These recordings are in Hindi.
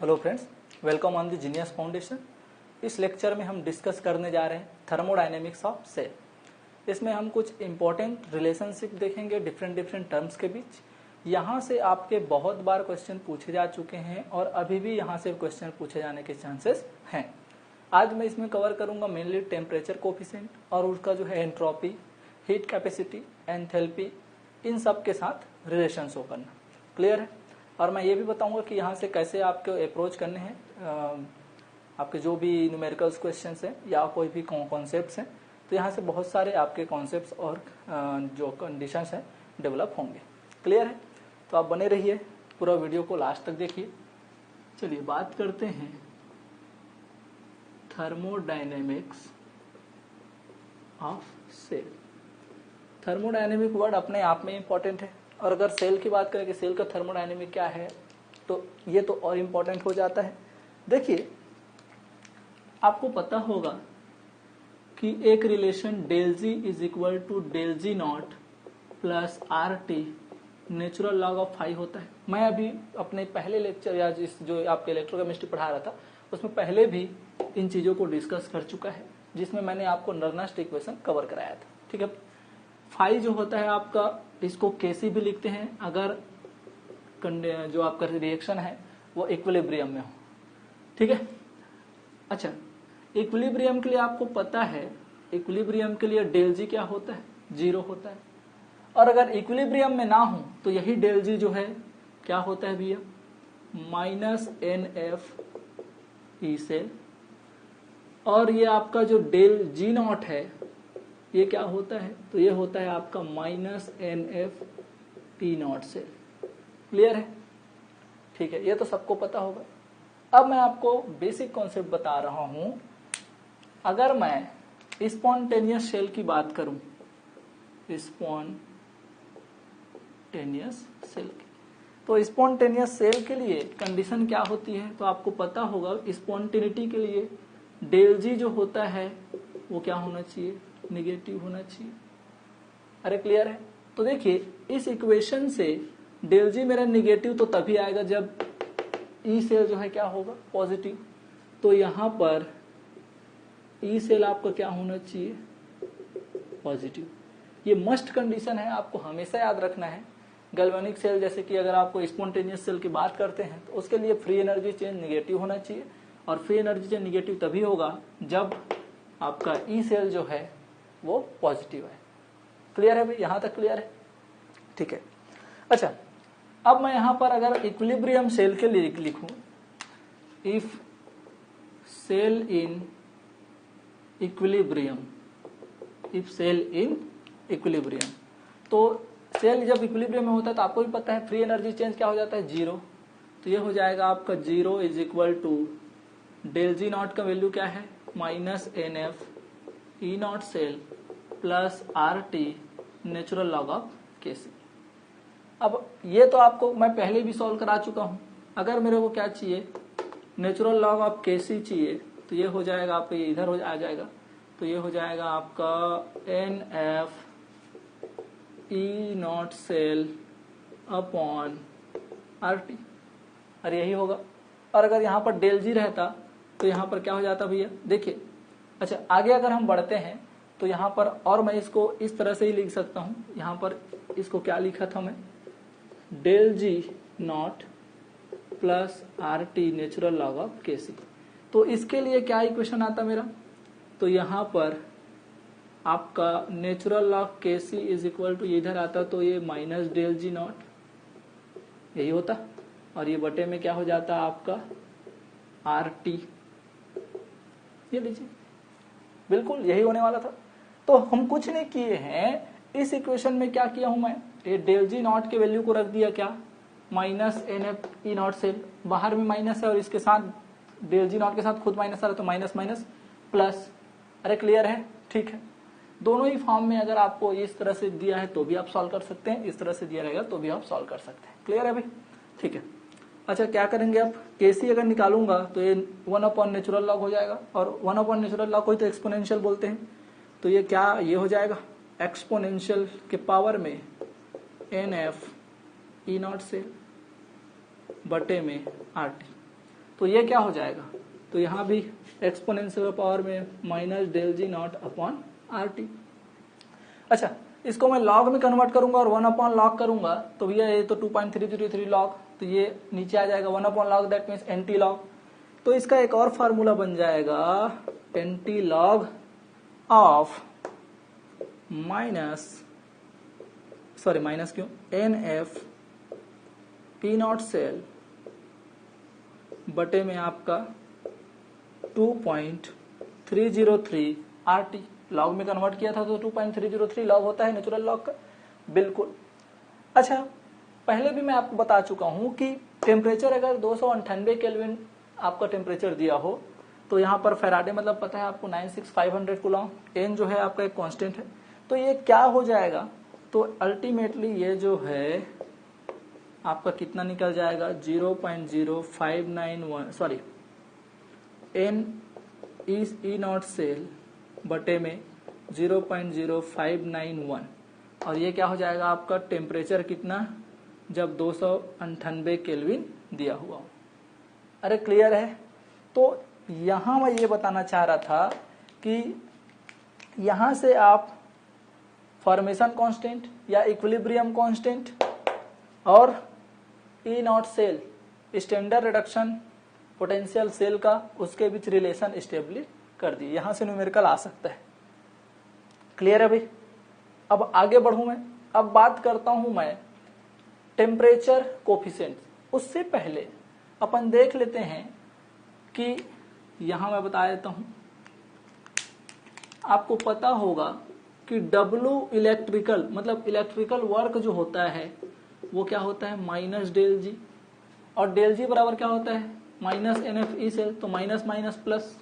Hello friends, welcome on the genius foundation. इस लेक्चर में हम डिस्कस करने जा रहे हैं थर्मोडायनेमिक्स ऑफ सेल। इसमें हम कुछ इंपॉर्टेंट रिलेशनशिप देखेंगे डिफरेंट टर्म्स के बीच। यहाँ से आपके बहुत बार क्वेश्चन पूछे जा चुके हैं और अभी भी यहाँ से क्वेश्चन पूछे जाने के चांसेस हैं। आज मैं इसमें कवर करूंगा मेनली टेम्परेचर कोफिशिएंट और उसका जो है एंट्रोपी, हीट कैपेसिटी, एंथैल्पी, इन सब के साथ रिलेशन शो करना। क्लियर है? और मैं ये भी बताऊंगा कि यहाँ से कैसे आपको अप्रोच करने हैं, आपके जो भी न्यूमेरिकल्स क्वेश्चंस हैं या कोई भी कॉन्सेप्ट्स हैं, तो यहाँ से बहुत सारे आपके कॉन्सेप्ट्स और जो कंडीशंस हैं डेवलप होंगे। क्लियर है? तो आप बने रहिए, पूरा वीडियो को लास्ट तक देखिए। चलिए बात करते हैं thermodynamics of cell. Thermodynamic word अपने आप में इंपॉर्टेंट है, और अगर सेल की बात करें कि सेल का थर्मोडायनेमिक क्या है, तो ये तो और इम्पोर्टेंट हो जाता है। देखिए, आपको पता होगा कि एक relation del G is equal to del G not plus R T natural log of phi होता है। मैं अभी अपने पहले लेक्चर या जो आपके इलेक्ट्रोकेमिस्ट्री पढ़ा रहा था उसमें पहले भी इन चीजों को डिस्कस कर चुका है, जिसमें मैंने आपको नर्नेस्ट इक्वेशन कवर कराया था। ठीक है, फाई जो होता है आपका, इसको केसी भी लिखते हैं अगर जो आपका रिएक्शन है वो इक्विलिब्रियम में हो। ठीक है, अच्छा, इक्विलिब्रियम के लिए आपको पता है, इक्विलिब्रियम के लिए डेल जी क्या होता है? 0 होता है। और अगर इक्विलिब्रियम में ना हो तो यही डेल जी जो है क्या होता है भैया? Minus N F E cell. और ये आपका जो डेल जी नॉट है ये क्या होता है? तो ये होता है आपका minus N F T not cell. Clear है? ठीक है, ये तो सबको पता होगा। अब मैं आपको बेसिक कॉन्सेप्ट बता रहा हूं। अगर मैं स्पॉन्टेनियस सेल की बात करूं, स्पॉन्टेनियस सेल की, तो स्पॉन्टेनियस सेल के लिए कंडीशन क्या होती है? तो आपको पता होगा, स्पॉन्टेनिटी के लिए डेल जी जो होता है वो क्या होना चाहिए? निगेटिव होना चाहिए। अरे क्लियर है? तो देखिए, इस इक्वेशन से डेल जी मेरा निगेटिव तो तभी आएगा जब ई सेल जो है क्या होगा? पॉजिटिव। तो यहां पर ई सेल आपका क्या होना चाहिए? पॉजिटिव। ये मस्ट कंडीशन है, आपको हमेशा याद रखना है। गैल्वेनिक सेल जैसे कि अगर आपको स्पॉन्टेनियस सेल की बात करते हैं तो उसके लिए फ्री एनर्जी चेंज निगेटिव होना चाहिए, और फ्री एनर्जी चेंज निगेटिव तभी होगा जब आपका ई सेल जो है वो पॉजिटिव है। क्लियर है भाई? यहां तक क्लियर है? ठीक है, अच्छा, अब मैं यहां पर अगर इक्विलिब्रियम सेल के लिए लिखूं, if cell in equilibrium, if cell in equilibrium, तो सेल जब इक्विलिब्रियम में होता है तो आपको भी पता है फ्री एनर्जी चेंज क्या हो जाता है? 0। तो ये हो जाएगा आपका 0 is equal to del G not का वैल्यू क्या है? Minus N F E not cell plus R T natural log of Kc. अब ये तो आपको मैं पहले भी सॉल्व करा चुका हूं। अगर मेरे को क्या चाहिए? नेचुरल लॉग ऑफ केसी चाहिए, तो ये हो जाएगा आपका, ये इधर आ जाएगा, तो ये हो जाएगा आपका N F E not cell upon R T, और यही होगा। और अगर यहाँ पर डेल जी रहता तो यहाँ पर क्या हो जाता भैया? देखिए, अच्छा, आगे अगर हम बढ़ते हैं तो यहाँ पर, और मैं इसको इस तरह से ही लिख सकता हूं। यहाँ पर इसको क्या लिखा था मैं? Del G not plus R T natural log of Kc. तो इसके लिए क्या इक्वेशन आता मेरा? तो यहाँ पर आपका natural log KC is equal to, इधर आता तो ये माइनस डेल जी नॉट, यही होता, और ये बटे में क्या हो जाता आपका? R T. ये लीजिए, बिल्कुल यही होने वाला था। तो हम कुछ नहीं किए हैं, इस इक्वेशन में क्या किया हूं मैं? ये डेल जी नॉट के वैल्यू को रख दिया क्या? Minus N F E not cell, बाहर में माइनस है और इसके साथ डेल जी नॉट के साथ खुद माइनस आ रहा है, तो माइनस माइनस प्लस। अरे क्लियर है? ठीक है, दोनों ही फॉर्म में अगर आपको इस तरह से दिया है तो भी आप सॉल्व कर सकते हैं, इस तरह से दिया रहेगा तो भी आप सॉल्व कर सकते हैं। क्लियर है भाई? ठीक है, अच्छा, क्या करेंगे अब? केसी अगर निकालूंगा तो ये 1 अपॉन नेचुरल लॉग हो जाएगा, और 1 अपॉन नेचुरल लॉग को ही तो एक्सपोनेंशियल बोलते हैं। तो ये क्या, ये हो जाएगा एक्सपोनेंशियल के पावर में N F E not cell बटे में आर टी। तो ये क्या हो जाएगा, तो यहाँ भी एक्सपोनेंशियल पावर में minus del G not upon R T. अच्छा, इसको मैं लॉग में कन्वर्ट करूंगा और 1 अपॉन लॉग करूंगा तो भैया ये तो 2.303 लॉग, तो ये नीचे आ जाएगा 1 upon log, that means anti log. तो इसका एक और फार्मूला बन जाएगा एंटी लॉग ऑफ माइनस क्यों N F P not cell बटे में आपका 2.303 आर टी। लॉग में कन्वर्ट किया था तो 2.303 लॉग होता है नेचुरल लॉग का, बिल्कुल। अच्छा, पहले भी मैं आपको बता चुका हूं कि टेम्परेचर अगर 298 केल्विन आपका टेम्परेचर दिया हो तो यहाँ पर फैराडे मतलब पता है आपको 96500 कूलॉम, एन जो है आपका एक कांस्टेंट है। तो ये क्या हो जाएगा, तो अल्टीमेटली ये जो है आपका कितना निकल जाएगा 0.0591 sorry N is E not cell बटे में 0.0591 और ये क्या हो जाएगा आपका टेम्परेचर कितना जब 298 केल्विन दिया हुआ हो। अरे क्लियर है। तो यहां मैं ये बताना चाह रहा था कि यहां से आप फॉर्मेशन कांस्टेंट या इक्विलिब्रियम कांस्टेंट और E not cell standard reduction potential cell का उसके बीच रिलेशन एस्टेब्लिश कर दिए, यहां से न्यूमेरिकल आ सकता है। क्लियर है भाई। अब आगे बढ़ूं मैं, अब बात करता हूं मैं टेम्परेचर कोफिशिएंट। उससे पहले अपन देख लेते हैं कि यहां मैं बता देता हूं, आपको पता होगा कि W इलेक्ट्रिकल मतलब इलेक्ट्रिकल वर्क जो होता है वो क्या होता है माइनस डेल जी, और डेल जी बराबर क्या होता है minus N F E cell, तो माइनस माइनस प्लस,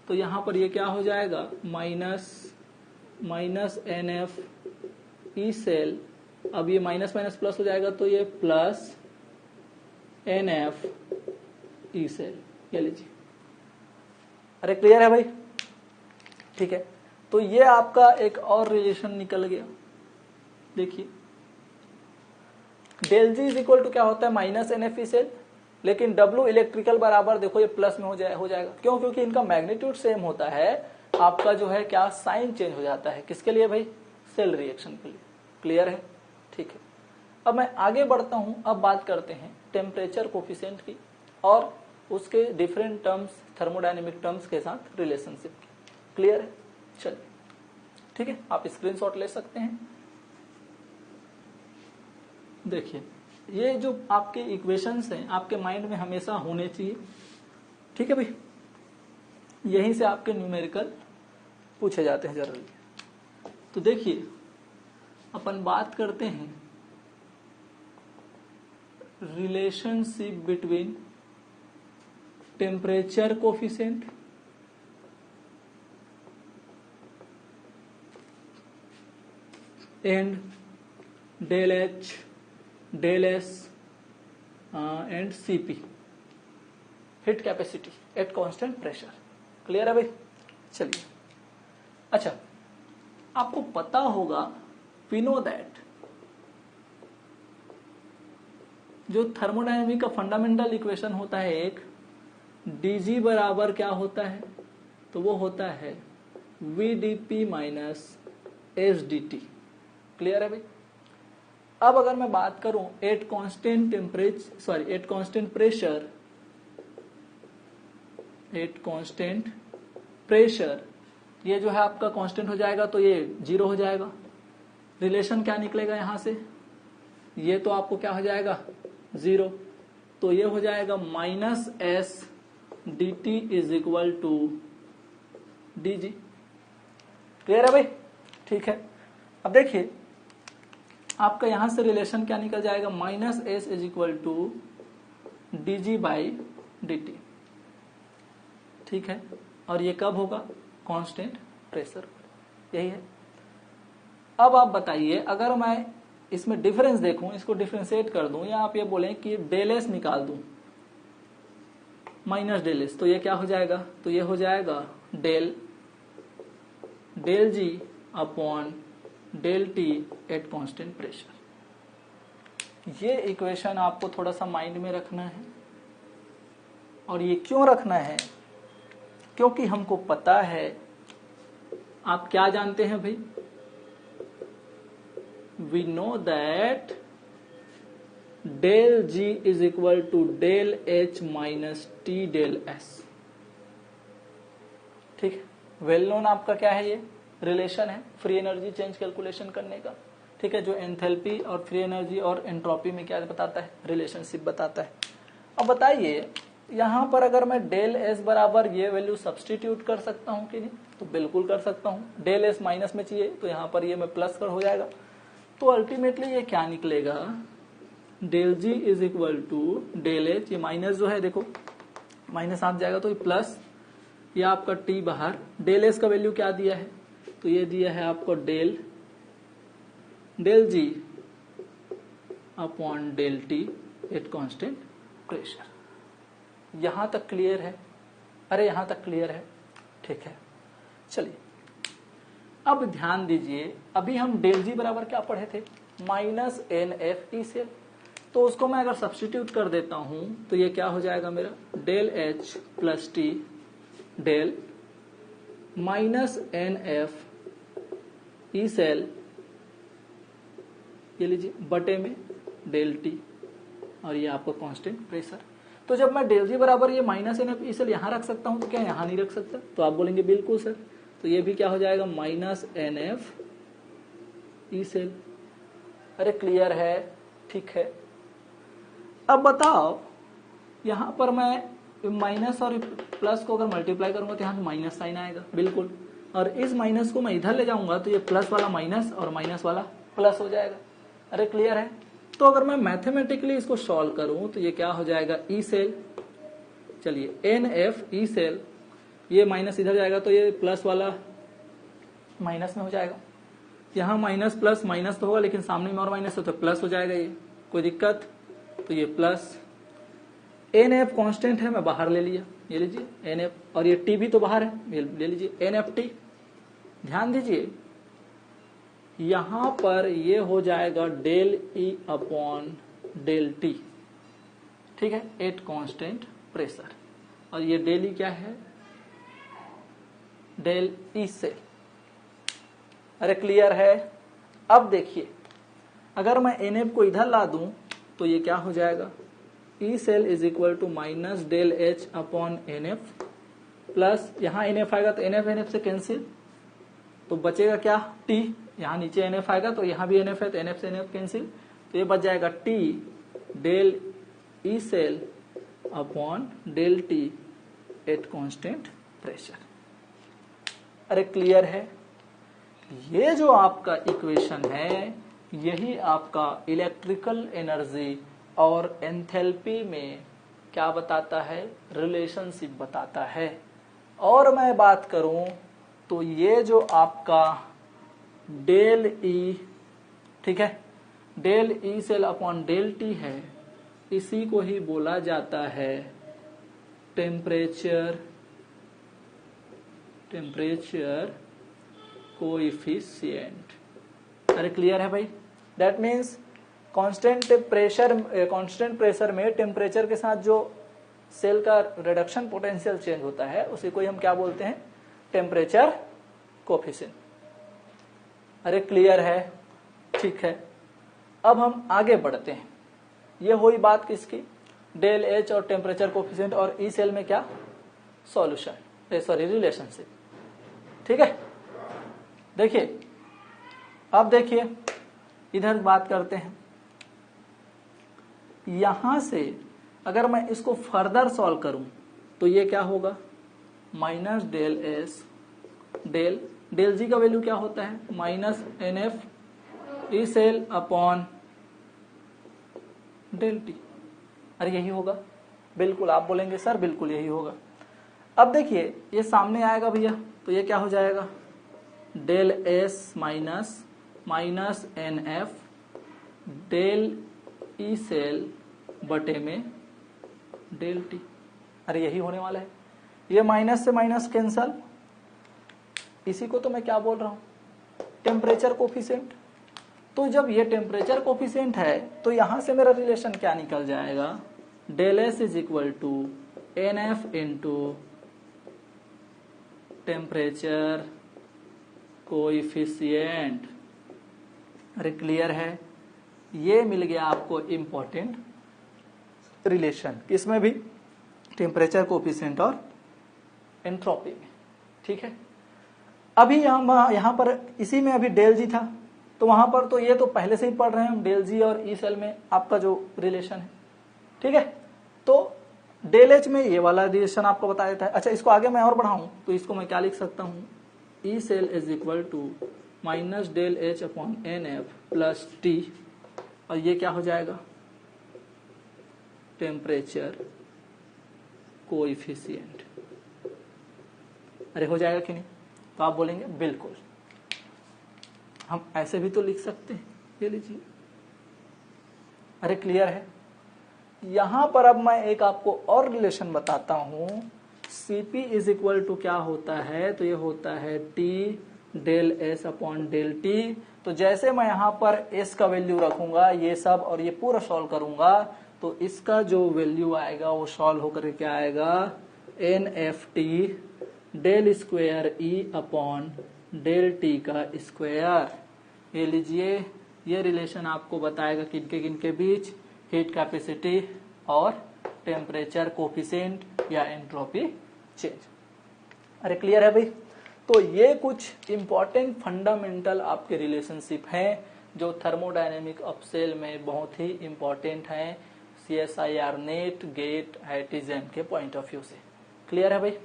तो यहां पर ये क्या हो जाएगा minus N F E cell. अब ये माइनस माइनस प्लस हो जाएगा तो ये plus N F E cell, ये लीजिए। अरे क्लियर है भाई, ठीक है। तो ये आपका एक और रिलेशन निकल गया। देखिए del G is equal to क्या होता है minus N F E cell, लेकिन W इलेक्ट्रिकल बराबर देखो ये प्लस में हो जाएगा। क्यों? क्योंकि इनका मैग्नीट्यूड सेम होता है, आपका जो है क्या साइन चेंज हो जाता है। किसके लिए भाई? सेल रिएक्शन के लिए। क्लियर है, ठीक है। अब मैं आगे बढ़ता हूं, अब बात करते हैं टेम्परेचर कोफिशिएंट की और उसके डिफरेंट टर्म्स थर्मोडायनेमिक टर्म्स के साथ रिलेशनशिप की। क्लियर है, चलिए ठीक है, आप स्क्रीनशॉट ले सकते हैं। देखिए ये जो आपके इक्वेशंस हैं आपके माइंड में हमेशा होने चाहिए, ठीक है भाई। यहीं से आपके न्यूमेरिकल पूछे जाते हैं जनरली। तो देखिए अपन बात करते हैं relationship between temperature coefficient and del H del S and CP heat capacity at constant pressure. Clear है भाई, चलिए। अच्छा, आपको पता होगा वी नो दैट जो थर्मोडायनेमिक का फंडामेंटल इक्वेशन होता है एक, dg बराबर क्या होता है, तो वो होता है vdp माइनस sdt। क्लियर है भाई। अब अगर मैं बात करूं at constant temperature at constant pressure, ये जो है आपका कांस्टेंट हो जाएगा तो ये 0 हो जाएगा। रिलेशन क्या निकलेगा यहां से, ये तो आपको क्या हो जाएगा 0, तो ये हो जाएगा minus S D T is equal to D G. Clear है भाई, ठीक है। अब देखिए आपका यहां से रिलेशन क्या निकल जाएगा, minus S is equal to D G by D T, ठीक है। और ये कब होगा, कांस्टेंट प्रेशर, यही है। अब आप बताइए अगर मैं इसमें डिफरेंस देखूं, इसको डिफरेंशिएट कर दूं, या आप ये बोलें कि डेल एस निकाल दूं माइनस डेल एस, तो ये क्या हो जाएगा, तो ये हो जाएगा del G upon del T at constant pressure. ये इक्वेशन आपको थोड़ा सा माइंड में रखना है। और ये क्यों रखना है? क्योंकि हमको पता है, आप क्या जानते हैं भाई, we know that del G is equal to del H minus T del S. ठीक है, वेल नोन आपका क्या है, ये रिलेशन है फ्री एनर्जी चेंज कैलकुलेशन करने का। ठीक है, जो एंथैल्पी और फ्री एनर्जी और एंट्रोपी में क्या बताता है, रिलेशनशिप बताता है। अब बताइए यहां पर अगर मैं डेल एस बराबर ये वैल्यू सब्सटीट्यूट कर सकता हूं कि नहीं? तो बिल्कुल कर सकता हूं। डेल एस माइनस में चाहिए तो यहां पर ये मैं प्लस कर हो जाएगा। तो अल्टीमेटली ये क्या निकलेगा, del G is equal to del H, ये माइनस जो है देखो माइनस आ जाएगा तो ये प्लस, ये आपका टी बाहर, डेल एस का वैल्यू क्या दिया है, तो ये दिया है आपको del G upon del T at constant pressure. यहां तक क्लियर है? अरे यहां तक क्लियर है, ठीक है। चलिए अब ध्यान दीजिए, अभी हम डेल जी बराबर क्या पढ़े थे, minus N F E cell. तो उसको मैं अगर सब्स्टिट्यूट कर देता हूं तो ये क्या हो जाएगा मेरा, del H plus T del minus N F E cell, ये लीजिए बटे में डेल टी, और ये आपको कांस्टेंट प्रेशर। तो जब मैं डेल जी बराबर ये minus N F E cell यहां रख सकता हूं तो क्या यहां नहीं रख सकता? तो आप बोलेंगे बिल्कुल सर, तो ये भी क्या हो जाएगा, minus N F E cell. अरे क्लियर है, ठीक है। अब बताओ यहां पर मैं माइनस और प्लस को अगर मल्टीप्लाई करूंगा तो यहां पे माइनस साइन आएगा, बिल्कुल, और इस माइनस को मैं इधर ले जाऊंगा तो ये प्लस वाला माइनस और माइनस वाला प्लस हो जाएगा। अरे क्लियर है। तो अगर मैं मैथमेटिकली इसको सॉल्व करूं तो ये क्या हो जाएगा, ई सेल, चलिए एन एफ ई सेल, ये माइनस इधर जाएगा तो ये प्लस वाला माइनस में हो जाएगा, यहां माइनस प्लस माइनस तो होगा लेकिन सामने में और माइनस है तो प्लस हो जाएगा, ये कोई दिक्कत, तो ये प्लस। एन एफ कॉन्स्टेंट है, मैं बाहर ले लिया, ये लीजिए एन एफ, और ये टी भी तो बाहर है, ये ले लीजिए एन एफ टी। ध्यान दीजिए यहां पर ये हो जाएगा del E upon del T, ठीक है, एट कांस्टेंट प्रेशर, और ये डेल ई क्या है, डेल ई से। अरे क्लियर है। अब देखिए अगर मैं एन एफ को इधर ला दूं तो ये क्या हो जाएगा, E cell is equal to minus del H upon N F plus, यहां एन एफ आएगा तो एन एफ से कैंसिल, तो बचेगा क्या, टी, यहां नीचे एन एफ आएगा तो यहां भी एन एफ है तो एन एफ से एन एफ कैंसिल, तो ये बच जाएगा T del E cell upon del T at constant pressure. अरे क्लियर है। ये जो आपका इक्वेशन है यही आपका इलेक्ट्रिकल एनर्जी और एंथैल्पी में क्या बताता है, रिलेशनशिप बताता है। और मैं बात करूं तो ये जो आपका डेल ई, ठीक है, del E cell upon del T है, इसी को ही बोला जाता है टेम्परेचर कोएफिशिएंट। अरे क्लियर है भाई। दैट मीन्स कांस्टेंट प्रेशर में टेम्परेचर के साथ जो सेल का रिडक्शन पोटेंशियल चेंज होता है उसी को हम क्या बोलते हैं, टेम्परेचर कोएफिशिएंट। अरे क्लियर है, ठीक है। अब हम आगे बढ़ते हैं। ये हुई बात किसकी, डेल एच और टेम्परेचर कोएफिशिएंट और ई सेल में क्या सॉल्यूशन, सॉरी रिलेशनशिप, ठीक है। देखिए अब देखिए इधर बात करते हैं, यहां से अगर मैं इसको फर्दर सॉल्व करूं तो ये क्या होगा, minus del S del G का वैल्यू क्या होता है, minus N F E cell upon del T. अरे यही होगा, बिल्कुल, आप बोलेंगे सर बिल्कुल यही होगा। अब देखिए ये सामने आएगा भैया तो ये क्या हो जाएगा, del S minus N F del E cell बटे में डेल टी। अरे यही होने वाला है, ये माइनस से माइनस कैंसल, इसी को तो मैं क्या बोल रहा हूं, टेम्परेचर कोफिशिएंट। तो जब ये टेम्परेचर कोफिशिएंट है तो यहां से मेरा रिलेशन क्या निकल जाएगा, del S is equal to NF into temperature coefficient. अरे क्लियर है, ये मिल गया आपको इंपॉर्टेंट रिलेशन, किसमें भी, टेम्परेचर कोएफिशिएंट और एंट्रोपी में। ठीक है, अभी यहाँ पर इसी में अभी डेल जी था, तो वहां पर तो ये तो पहले से ही पढ़ रहे हैं हम, डेल जी और ई सेल में आपका जो रिलेशन है। ठीक है, तो डेल एच में ये वाला रिलेशन आपको बता देता है। अच्छा, इसको आगे मैं और बढ़ाऊं तो इसको मैं क्या लिख सकता हूं, E cell is equal to minus del H upon N F plus T, और ये क्या हो जाएगा, टेम्परेचर कोएफिशिएंट। अरे हो जाएगा कि नहीं, तो आप बोलेंगे बिल्कुल, हम ऐसे भी तो लिख सकते हैं, ये लीजिए। अरे क्लियर है, यहां पर अब मैं एक आपको और रिलेशन बताता हूं। Cp इज इक्वल टू क्या होता है, तो ये होता है T del S upon del T. तो जैसे मैं यहां पर S का वैल्यू रखूंगा ये सब और ये पूरा सॉल्व करूंगा, तो इसका जो वैल्यू आएगा वो सॉल्व होकर क्या आएगा, NFT del square E upon del T का स्क्वायर। ये लीजिए, ये रिलेशन आपको बताएगा किनके बीच, हीट कैपेसिटी और टेम्परेचर कोफिशिएंट या एंट्रोपी चेंज। अरे क्लियर है भाई, तो ये कुछ इंपॉर्टेंट फंडामेंटल आपके रिलेशनशिप हैं जो थर्मोडायनेमिक ऑफ सेल में बहुत ही इंपॉर्टेंट हैं, CSIR नेट गेट हाइटिजन के पॉइंट ऑफ व्यू से। क्लियर है भाई,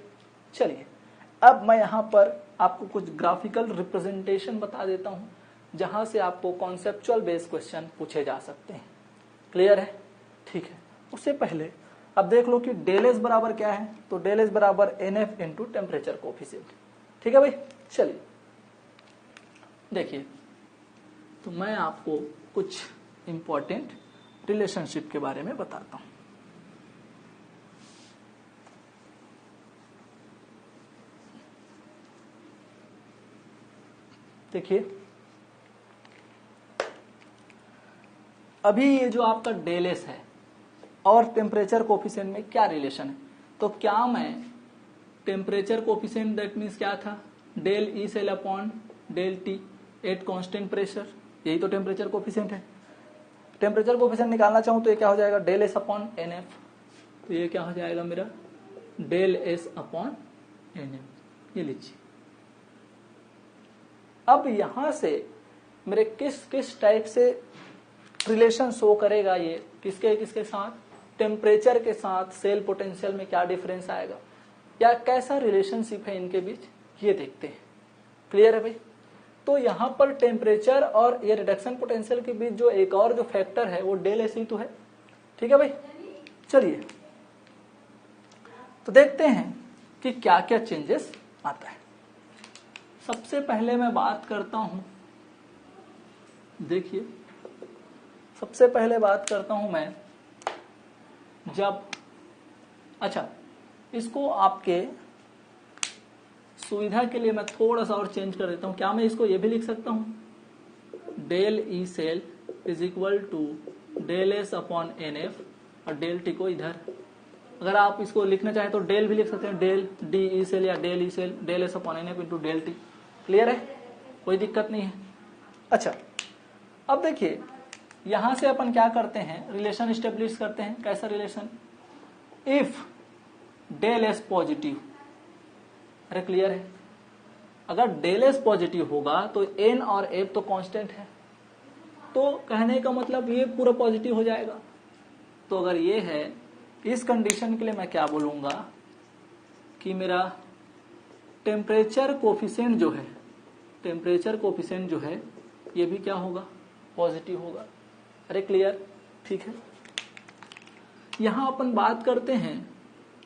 चलिए अब मैं यहां पर आपको कुछ ग्राफिकल रिप्रेजेंटेशन बता देता हूं जहां से आपको कॉन्सेप्चुअल बेस्ड क्वेश्चन पूछे जा सकते हैं। क्लियर है, ठीक है। उससे पहले अब देख लो कि डेल एस बराबर क्या है, तो डेल एस बराबर NF इंटू टेम्परेचर कोएफिशिएंट। ठीक है भाई, चलिए देखिए, तो मैं आपको कुछ इंपॉर्टेंट रिलेशनशिप के बारे में बताता हूं। देखिए, अभी ये जो आपका डेल एस है और टेम्परेचर कोएफिशिएंट में क्या रिलेशन है, तो क्या मैं टेम्परेचर कोएफिशिएंट दैट मीन्स क्या था, del E cell upon del T at constant pressure, यही तो टेम्परेचर कोएफिशिएंट है। टेम्परेचर कोएफिशिएंट निकालना चाहूं तो ये क्या हो जाएगा, del S upon N F, तो ये क्या हो जाएगा मेरा, del S upon N F. ये लीजिए, अब यहां से मेरे किस टाइप से रिलेशन शो करेगा, ये किसके साथ, टेम्परेचर के साथ सेल पोटेंशियल में क्या डिफरेंस आएगा या कैसा रिलेशनशिप है इनके बीच, ये देखते हैं। क्लियर है भाई, तो यहां पर टेम्परेचर और ये रिडक्शन पोटेंशियल के बीच जो एक और जो फैक्टर है वो डेल एस ही तो है। ठीक है भाई, चलिए तो देखते हैं कि क्या क्या चेंजेस आता है। सबसे पहले मैं बात करता हूं, देखिए सबसे पहले बात करता हूं मैं जब, अच्छा इसको आपके सुविधा के लिए मैं थोड़ा सा और चेंज कर देता हूं। क्या मैं इसको ये भी लिख सकता हूं, del E cell is equal to del S upon N F, और डेल टी को इधर, अगर आप इसको लिखना चाहें तो डेल भी लिख सकते हैं, डेल डी ई सेल या del E cell, del S upon N F into del T. Clear है, कोई दिक्कत नहीं है। अच्छा, अब देखिए यहां से अपन क्या करते हैं, रिलेशन स्टेब्लिश करते हैं। कैसा relation, if del S positive, अरे क्लियर है, अगर डेल एस पॉजिटिव होगा तो एन और एफ तो कांस्टेंट है, तो कहने का मतलब ये पूरा पॉजिटिव हो जाएगा। तो अगर ये है, इस कंडीशन के लिए मैं क्या बोलूंगा कि मेरा टेम्परेचर कोफिशिएंट जो है, टेम्परेचर कोफिशिएंट जो है ये भी क्या होगा, पॉजिटिव होगा। अरे क्लियर, ठीक है। यहां अपन बात करते हैं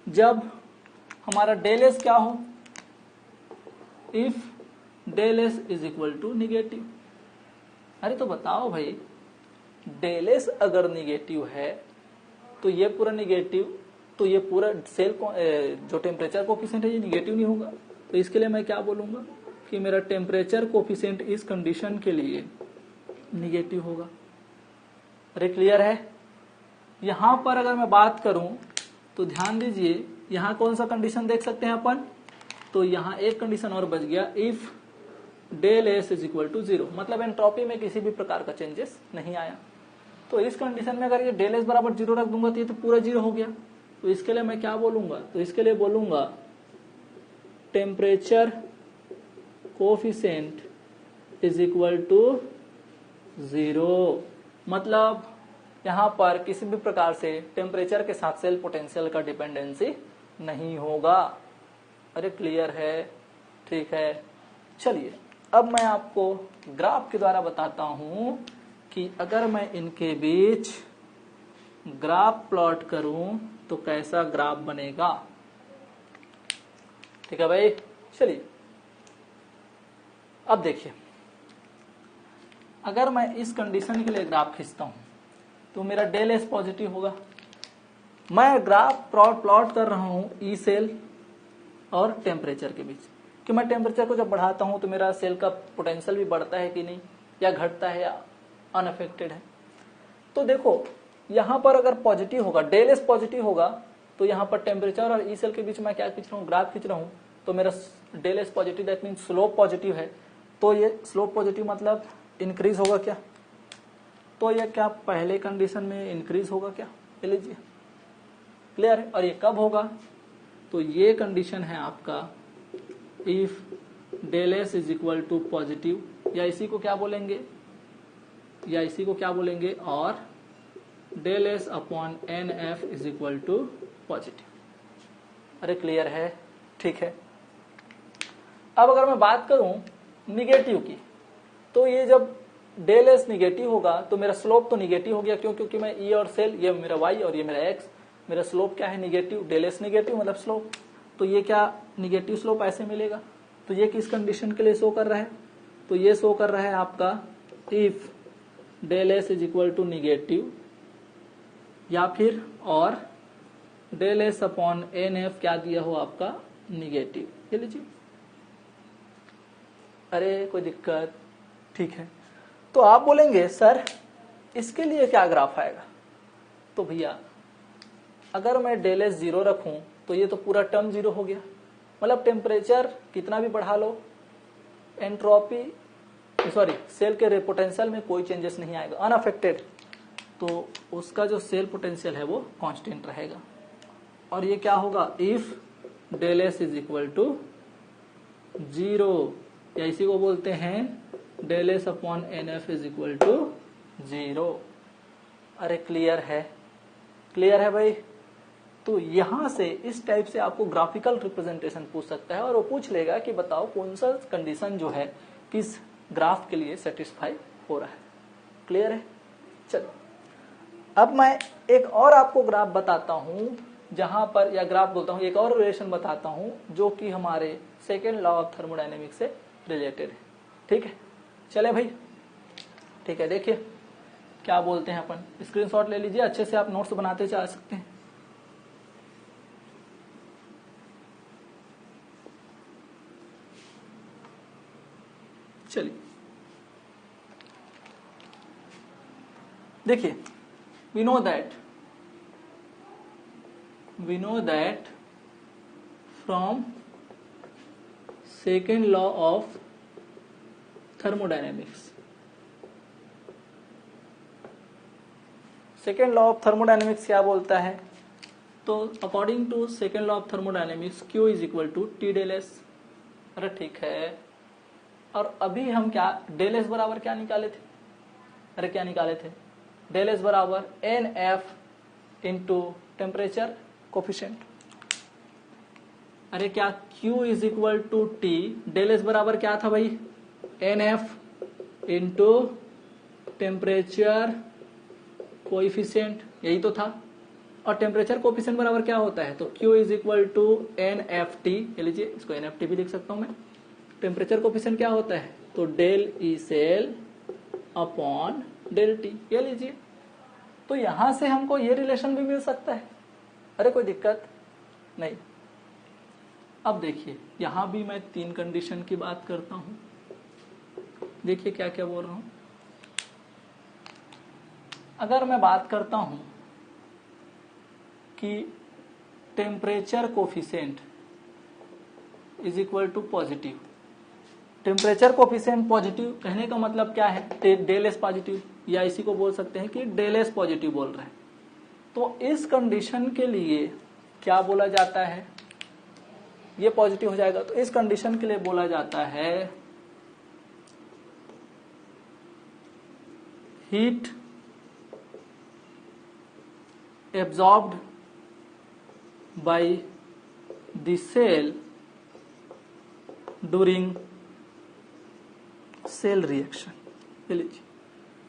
जब हमारा डेल एस क्या हो, if del S is equal to negative. अरे तो बताओ भाई, डेल एस अगर निगेटिव है तो ये पूरा निगेटिव, तो ये पूरा सेल को जो टेम्परेचर कोफिशिएंट है ये निगेटिव नहीं होगा। तो इसके लिए मैं क्या बोलूंगा कि मेरा टेम्परेचर कोफिशिएंट इस कंडीशन के लिए निगेटिव होगा। अरे क्लियर है, यहां पर अगर मैं बात करूं तो ध्यान दीजिए यहाँ कौन सा कंडीशन देख सकते हैं अपन, तो यहाँ एक कंडीशन और बच गया, if del S is equal to 0, मतलब एंट्रोपी में किसी भी प्रकार का चेंजेस नहीं आया। तो इस कंडीशन में अगर ये डेल एस बराबर 0 रख दूंगा तो ये तो पूरा 0 हो गया। तो इसके लिए मैं क्या बोलूंगा, तो इसके लिए बोलूंगा temperature coefficient is equal to 0, मतलब यहां पर किसी भी प्रकार से टेम्परेचर के साथ सेल पोटेंशियल का डिपेंडेंसी नहीं होगा। अरे क्लियर है, ठीक है। चलिए अब मैं आपको ग्राफ के द्वारा बताता हूं कि अगर मैं इनके बीच ग्राफ प्लॉट करूं तो कैसा ग्राफ बनेगा। ठीक है भाई, चलिए अब देखिए, अगर मैं इस कंडीशन के लिए ग्राफ खींचता हूं तो मेरा डेल एस पॉजिटिव होगा। मैं ग्राफ प्लॉट कर रहा हूं ई सेल और टेम्परेचर के बीच कि मैं टेम्परेचर को जब बढ़ाता हूं तो मेरा सेल का पोटेंशियल भी बढ़ता है कि नहीं, या घटता है या अनअफेक्टेड है। तो देखो यहां पर अगर पॉजिटिव होगा, डेल एस पॉजिटिव होगा, तो यहां पर टेम्परेचर और ई सेल के बीच में क्या खींच रहा हूं, ग्राफ खींच रहा हूं, तो मेरा del S positive, that mean slope positive है। तो ये स्लोप पॉजिटिव मतलब इंक्रीज होगा क्या, तो ये क्या पहले कंडीशन में इंक्रीज होगा क्या, ले लीजिए, क्लियर है। और ये कब होगा, तो ये कंडीशन है आपका if del S is equal to positive, या इसी को क्या बोलेंगे, और del S upon N F is equal to positive. अरे क्लियर है, ठीक है। अब अगर मैं बात करूं निगेटिव की, तो ये जब डेल एस निगेटिव होगा तो मेरा स्लोप तो निगेटिव हो गया, क्यों, क्योंकि मैं ई और सेल, ये मेरा वाई और ये मेरा एक्स, मेरा स्लोप क्या है निगेटिव, डेल एस निगेटिव मतलब स्लोप, तो ये क्या निगेटिव स्लोप ऐसे मिलेगा। तो ये किस कंडीशन के लिए शो कर रहा है, तो ये शो कर रहा है आपका if del S is equal to negative, या फिर और del S upon N F क्या दिया हो आपका निगेटिव, ये लीजिए। अरे कोई दिक्कत, ठीक है। तो आप बोलेंगे सर इसके लिए क्या ग्राफ आएगा, तो भैया अगर मैं डेल एस 0 रखूं तो ये तो पूरा टर्म 0 हो गया, मतलब टेम्परेचर कितना भी बढ़ा लो, एंट्रोपी सॉरी सेल के पोटेंशियल में कोई चेंजेस नहीं आएगा, अनअफेक्टेड, तो उसका जो सेल पोटेंशियल है वो कांस्टेंट रहेगा। और ये क्या होगा, if del S is equal to 0, या इसी को बोलते हैं del S upon N F is equal to 0। अरे क्लियर है भाई। तो यहां से इस टाइप से आपको ग्राफिकल रिप्रेजेंटेशन पूछ सकता है, और वो पूछ लेगा कि बताओ कौन सा कंडीशन जो है किस ग्राफ के लिए सेटिस्फाई हो रहा है। क्लियर है, चलो अब मैं एक और आपको ग्राफ बताता हूं, जहां पर, या ग्राफ बोलता हूं, एक और रिलेशन बताता हूं जो कि हमारे सेकेंड लॉ ऑफ थर्मोडायनेमिक्स से रिलेटेड है। ठीक है, चले भाई, ठीक है। देखिए क्या बोलते हैं अपन, स्क्रीनशॉट ले लीजिए, अच्छे से आप नोट्स बनाते जा सकते हैं। चलिए देखिए, we know that from second law of thermodynamics, second law of thermodynamics क्या बोलता है, तो according to second law of thermodynamics Q is equal to T del S. अरे ठीक है, और अभी हम क्या डेल एस बराबर क्या निकाले थे, अरे क्या निकाले थे, डेल एस बराबर N F into temperature coefficient. अरे क्या Q is equal to T, del S बराबर क्या था भाई, N F into temperature coefficient, यही तो था। और टेम्परेचर कोएफिशिएंट बराबर क्या होता है, तो Q is equal to N F T, ये लीजिए, इसको एन एफ टी भी लिख सकता हूं मैं। टेम्परेचर कोएफिशिएंट क्या होता है, तो del E cell upon del T, ये लीजिए। तो यहां से हमको ये रिलेशन भी मिल सकता है, अरे कोई दिक्कत नहीं। अब देखिए यहां भी मैं 3 कंडीशन की बात करता हूं, देखिए क्या क्या बोल रहा हूं। अगर मैं बात करता हूं कि temperature coefficient is equal to positive. Temperature coefficient positive कहने का मतलब क्या है, डेल एस पॉजिटिव, या इसी को बोल सकते हैं कि डेल एस पॉजिटिव बोल रहे हैं। तो इस कंडीशन के लिए क्या बोला जाता है, ये पॉजिटिव हो जाएगा, तो इस कंडीशन के लिए बोला जाता है heat absorbed by the cell during cell reaction. लीजिए,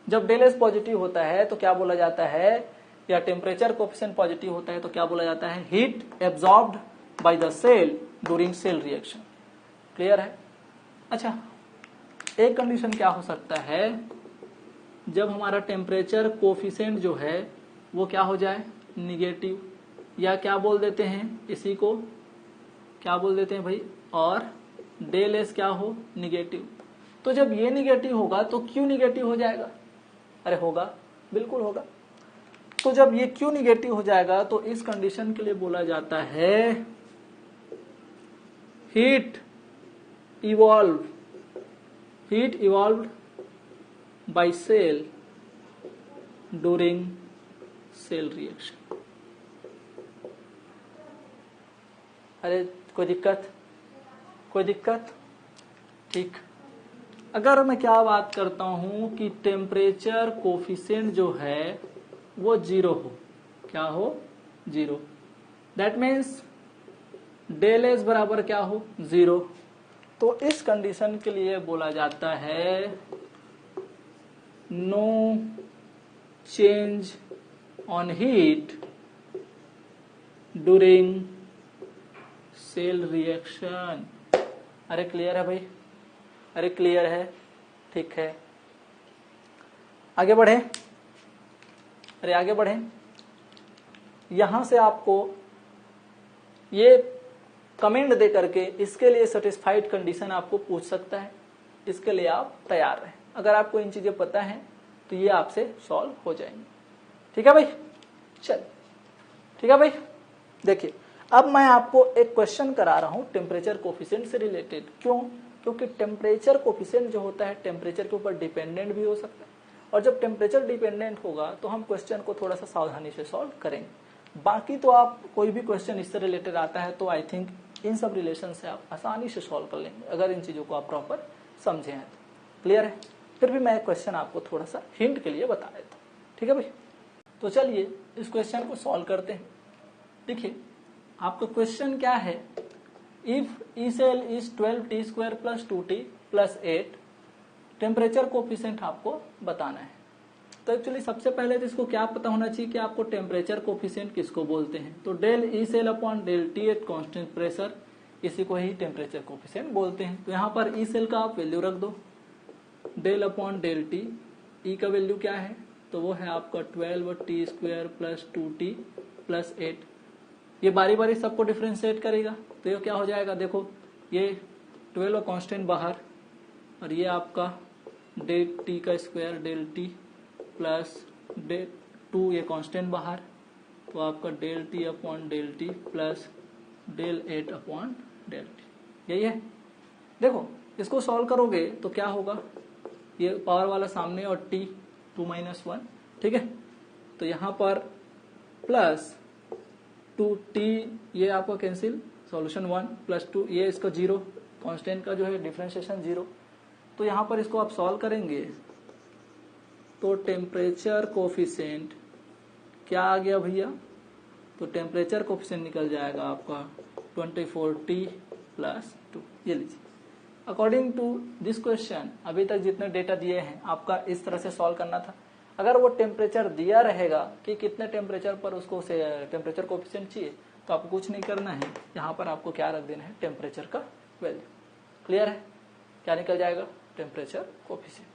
जब डेल एस पॉजिटिव होता है तो क्या बोला जाता है, या टेम्परेचर कोफिशिएंट पॉजिटिव होता है तो क्या बोला जाता है, heat absorbed by the cell during cell reaction. Clear है। अच्छा, एक कंडीशन क्या हो सकता है, जब हमारा टेम्परेचर कोफिशिएंट जो है वो क्या हो जाए, निगेटिव, या क्या बोल देते हैं इसी को, क्या बोल देते हैं भाई, और डेल एस क्या हो, निगेटिव। तो जब ये निगेटिव होगा तो क्यू निगेटिव हो जाएगा, अरे होगा, बिल्कुल होगा। तो जब ये क्यू निगेटिव हो जाएगा तो इस कंडीशन के लिए बोला जाता है heat evolved by cell during cell reaction. अरे कोई दिक्कत, ठीक। अगर मैं क्या बात करता हूं कि टेम्परेचर कोफिशिएंट जो है वो 0 हो, क्या हो, 0, दैट मीन्स डेल एस बराबर क्या हो, 0। तो इस कंडीशन के लिए बोला जाता है no change on heat during cell reaction. अरे क्लियर है भाई, अरे क्लियर है, ठीक है। आगे बढ़े, अरे आगे बढ़े। यहां से आपको ये कमेंट दे करके इसके लिए सेटिस्फाइड कंडीशन आपको पूछ सकता है, इसके लिए आप तैयार रहें। अगर आपको इन चीजें पता है तो ये आपसे सॉल्व हो जाएंगे। ठीक है भाई, चल ठीक है भाई। देखिए, अब मैं आपको एक क्वेश्चन करा रहा हूं टेम्परेचर कोफिशिएंट से रिलेटेड। क्यों? क्योंकि टेम्परेचर कोफिशिएंट जो होता है टेम्परेचर के ऊपर डिपेंडेंट भी हो सकता है, और जब टेम्परेचर डिपेंडेंट होगा तो हम क्वेश्चन को थोड़ा सा सावधानी से सॉल्व करेंगे। बाकी तो आप कोई भी क्वेश्चन इससे रिलेटेड आता है तो आई थिंक इन सब रिलेशन से आप आसानी से सॉल्व कर लेंगे, अगर इन चीजों को आप प्रॉपर समझे हैं तो। क्लियर है। फिर भी मैं क्वेश्चन आपको थोड़ा सा हिंट के लिए बता देता हूँ। ठीक है भाई, तो चलिए इस क्वेश्चन को सॉल्व करते हैं। देखिए, आपका क्वेश्चन क्या है, if E cell is 12t square plus 2t plus 8, temperature coefficient आपको बताना है। तो एक्चुअली सबसे पहले तो इसको क्या पता होना चाहिए कि आपको टेम्परेचर कोफिशिएंट किसको बोलते हैं। तो del E cell upon del T at constant pressure, इसी को ही टेम्परेचर कोफिशिएंट बोलते हैं। तो यहाँ पर ई सेल का आप वैल्यू रख दो, डेल अपॉन डेल टी, ई का वैल्यू क्या है, तो वो है आपका 12t square plus 2t plus 8। ये बारी बारी सबको डिफ्रेंशिएट करेगा, तो ये क्या हो जाएगा, देखो ये 12 कांस्टेंट बाहर, और ये आपका डेल टी का square del T plus del 2, ये कांस्टेंट बाहर, तो आपका del T upon del T plus del 8 upon del T, यही है। देखो इसको सॉल्व करोगे तो क्या होगा, ये पावर वाला सामने और टी 2 - 1, ठीक है। तो यहां पर प्लस 2t, ये आपका कैंसिल, सॉल्यूशन 1 प्लस 2, ये इसका 0, कांस्टेंट का जो है डिफरेंशिएशन 0। तो यहां पर इसको आप सॉल्व करेंगे तो टेम्परेचर कोफिशिएंट क्या आ गया भैया, तो टेम्परेचर कोफिशिएंट निकल जाएगा आपका 24t प्लस 2। ये लीजिए, अकॉर्डिंग टू दिस क्वेश्चन अभी तक जितने डेटा दिए हैं आपका इस तरह से सॉल्व करना था। अगर वो टेम्परेचर दिया रहेगा कि कितने टेम्परेचर पर उसको टेम्परेचर कोफिशिएंट चाहिए, तो आपको कुछ नहीं करना है, यहाँ पर आपको क्या रख देना है, टेम्परेचर का वैल्यू। क्लियर है, क्या निकल जाएगा, टेम्परेचर कोफिशिएंट।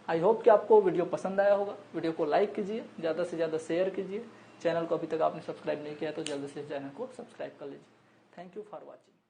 आई होप कि आपको वीडियो पसंद आया होगा। वीडियो को लाइक कीजिए, ज्यादा से ज्यादा शेयर कीजिए। चैनल को अभी तक आपने सब्सक्राइब नहीं किया तो जल्दी से चैनल को सब्सक्राइब कर लीजिए। Thank you for watching.